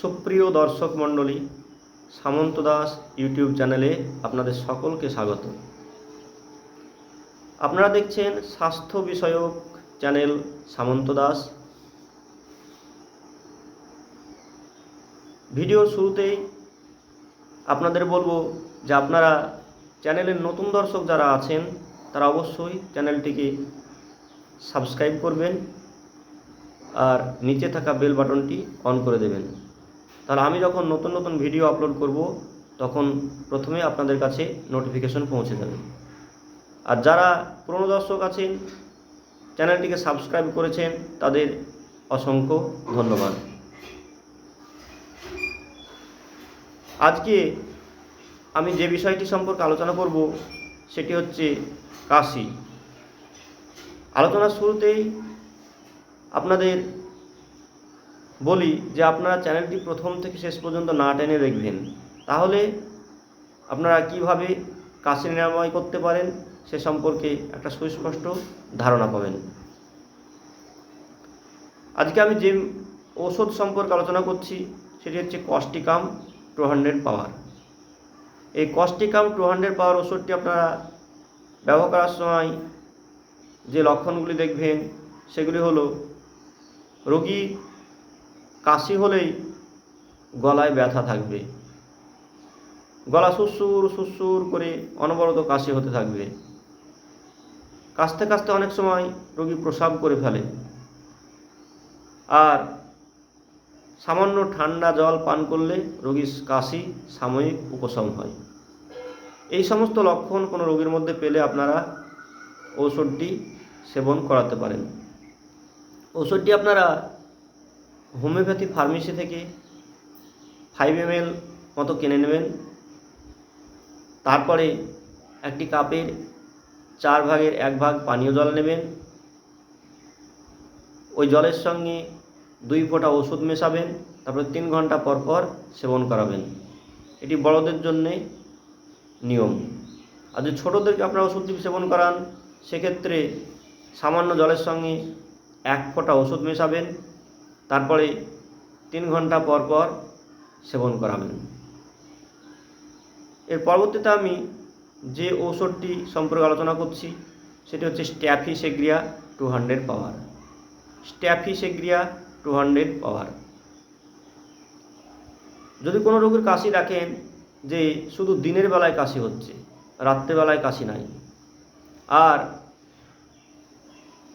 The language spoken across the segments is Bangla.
সুপ্রিয় দর্শক মণ্ডলী, সামন্ত দাস ইউটিউব চ্যানেলে আপনাদের সকলকে স্বাগত। আপনারা দেখছেন স্বাস্থ্য বিষয়ক চ্যানেল সামন্ত দাস। ভিডিওর শুরুতেই আপনাদের বলবো যে আপনারা চ্যানেলের নতুন দর্শক যারা আছেন তারা অবশ্যই চ্যানেলটিকে সাবস্ক্রাইব করবেন আর নিচে থাকা বেল বাটনটি অন করে দেবেন। তাহলে আমি যখন নতুন নতুন ভিডিও আপলোড করব তখন প্রথমে আপনাদের কাছে নোটিফিকেশন পৌঁছে যাবে। আর যারা পুরনো দর্শক আছেন, চ্যানেলটিকে সাবস্ক্রাইব করেছেন, তাদের অসংখ্য ধন্যবাদ। আজকে আমি যে বিষয়টি সম্পর্কে আলোচনা করব সেটি হচ্ছে কাশি। আলোচনার শুরুতেই আপনাদের বলি যে আপনারা চ্যানেলটি প্রথম থেকে শেষ পর্যন্ত না টেনে দেখবেন, তাহলে আপনারা কিভাবে কাশি নিরাময় করতে পারেন সে সম্পর্কে একটা সুস্পষ্ট ধারণা পাবেন। আজকে আমি যে ঔষধ সম্পর্কে আলোচনা করছি সেটি হচ্ছে কস্টিকাম 200 পাওয়ার। এই কস্টিকাম 200 পাওয়ার ওষুধটি আপনারা ব্যবহার করার সময় যে লক্ষণগুলি দেখবেন সেগুলি হলো, রোগী কাশি হলেই গলায় ব্যথা থাকবে, গলা সুরসুর সুরসুর করে অনবরত কাশি হতে থাকবে, কাশতে কাশতে অনেক সময় রোগী প্রস্রাব করে ফেলে, আর সামান্য ঠান্ডা জল পান করলে রোগীর কাশি সাময়িক উপশম হয়। এই সমস্ত লক্ষণ কোনো রোগীর মধ্যে পেলে আপনারা ঔষধটি সেবন করাতে পারেন। ঔষধটি আপনারা হোমিওপ্যাথি ফার্মেসি থেকে 5 ml মতো কিনে নেবেন। তারপরে একটি কাপের 4 ভাগের 1 ভাগ পানীয় জল নেবেন। ওই জলের সঙ্গে 2 ফোঁটা ওষুধ মেশাবেন, তারপরে 3 ঘন্টা পর পর সেবন করাবেন। এটি বড়দের জন্যে নিয়ম। আর যদি ছোটোদেরকে আপনারা ওষুধটি সেবন করান সেক্ষেত্রে সামান্য জলের সঙ্গে 1 ফোঁটা ওষুধ মেশাবেন, তারপরে 3 ঘন্টা পর পর সেবন করাবেন। এর পরবর্তীতে আমি যে ঔষধটি সম্পর্কে আলোচনা করছি সেটি হচ্ছে স্ট্যাফিসেগ্রিয়া 200 পাওয়ার। স্ট্যাফিসেগ্রিয়া 200 পাওয়ার। যদি কোনো রোগীর কাশি দেখেন যে শুধু দিনের বেলায় কাশি হচ্ছে, রাত্রেবেলায় কাশি নাই, আর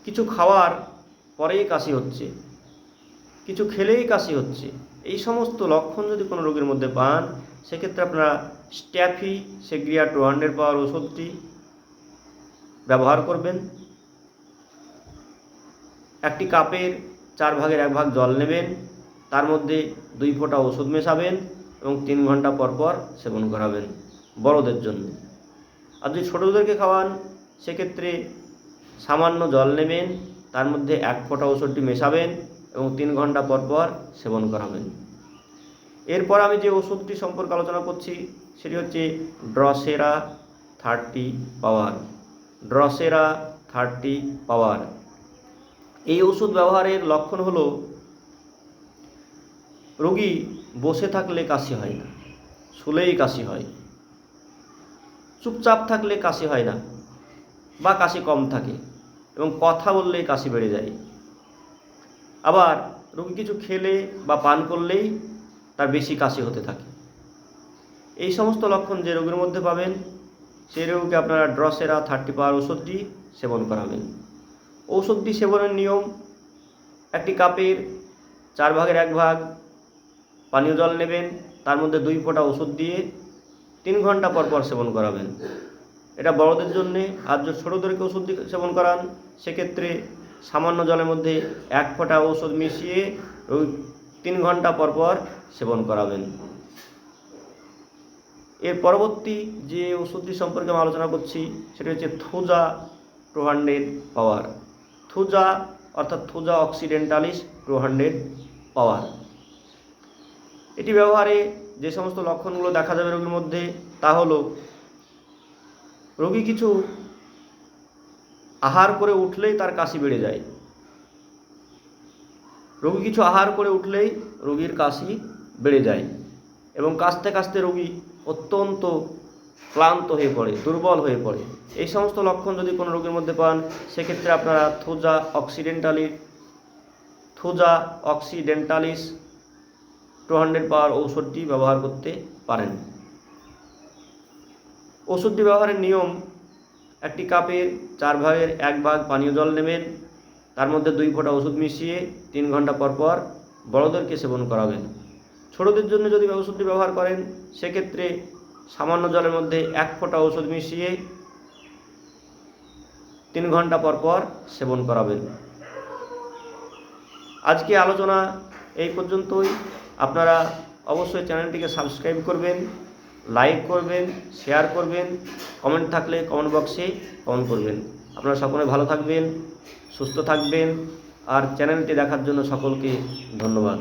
কিছু খাওয়ার পরেই কাশি হচ্ছে, কিছু খেলেই কাশি হচ্ছে, এই সমস্ত লক্ষণ যদি কোনো রোগীর মধ্যে পান সেক্ষেত্রে আপনারা স্ট্যাফিসেগ্রিয়া 200 পাওয়ার ওষুধটি ব্যবহার করবেন। একটি কাপের 4 ভাগের 1 ভাগ জল নেবেন, তার মধ্যে 2 ফোঁটা ওষুধ মেশাবেন এবং 3 ঘন্টা পর পর সেবন করাবেন বড়দের জন্য। আর যদি ছোটোদেরকে খাওয়ান সেক্ষেত্রে সামান্য জল নেবেন, তার মধ্যে 1 ফোঁটা ওষুধটি মেশাবেন এবং 3 ঘন্টা পর পর সেবন করাবেন। এরপর আমি যে ওষুধটি সম্পর্কে আলোচনা করছি সেটি হচ্ছে ড্রসেরা 30 পাওয়ার। ড্রসেরা 30 পাওয়ার। এই ওষুধ ব্যবহারের লক্ষণ হলো, রোগী বসে থাকলে কাশি হয় না, শুলেই কাশি হয়, চুপচাপ থাকলে কাশি হয় না বা কাশি কম থাকে এবং কথা বললেই কাশি বেড়ে যায়। আবার রোগী কিছু খেলে বা পান করলেই তার বেশি কাশি হতে থাকে। এই সমস্ত লক্ষণ যে রোগীর মধ্যে পাবেন সেই রোগীকে আপনারা ড্রসেরা 30 পাওয়ার ওষুধটি সেবন করাবেন। ঔষধটি সেবনের নিয়ম, একটি কাপের 4 ভাগের 1 ভাগ পানীয় জল নেবেন, তার মধ্যে 2 ফোঁটা ওষুধ দিয়ে 3 ঘন্টা পর পর সেবন করাবেন। এটা বড়দের জন্যে। আর যদি ছোটোদেরকে ওষুধ সেবন করান সেক্ষেত্রে সামান্য জলের মধ্যে 1 ফোঁটা ওষুধ মিশিয়ে 3 ঘন্টা পর পর সেবন করাবেন। এর পরবর্তী যে ওষুধটি সম্পর্কে আমি আলোচনা করছি সেটি হচ্ছে থুজা 200 পাওয়ার। থুজা অর্থাৎ থুজা অক্সিডেন্টালিস 200 পাওয়ার। এটি ব্যবহারে যে সমস্ত লক্ষণগুলো দেখা যাবে রোগীর মধ্যে তা হলো, রোগী কিছু আহার করে উঠলেই তার কাশি বেড়ে যায়, রোগী কিছু আহার করে উঠলেই রোগীর কাশি বেড়ে যায় এবং কাশতে কাশতে রোগী অত্যন্ত ক্লান্ত হয়ে পড়ে, দুর্বল হয়ে পড়ে। এই সমস্ত লক্ষণ যদি কোনো রোগীর মধ্যে পান, সেক্ষেত্রে আপনারা থুজা অক্সিডেন্টালিস 200 পাওয়ার ঔষধটি ব্যবহার করতে পারেন। ওষুধটি ব্যবহারের নিয়ম: একটি কাপের 4 ভাগের 1 ভাগ পানীয় জল নেবেন, তার মধ্যে 2 ফোঁটা ওষুধ মিশিয়ে 3 ঘন্টা পর পর বড়দেরকে সেবন করাবেন। ছোটদের জন্য যদি ওষুধটি ব্যবহার করেন, সেক্ষেত্রে সামান্য জলের মধ্যে 1 ফোঁটা ওষুধ মিশিয়ে 3 ঘন্টা পর পর সেবন করাবেন। আজকে আলোচনা এই পর্যন্তই। আপনারা অবশ্যই চ্যানেলটিকে সাবস্ক্রাইব করবেন, লাইক করবেন, শেয়ার করবেন, কমেন্ট থাকলে কমেন্ট বক্সে কমেন্ট করবেন। আপনারা সকলে ভালো থাকবেন, সুস্থ থাকবেন, আর চ্যানেলটি দেখার জন্য সকলকে ধন্যবাদ।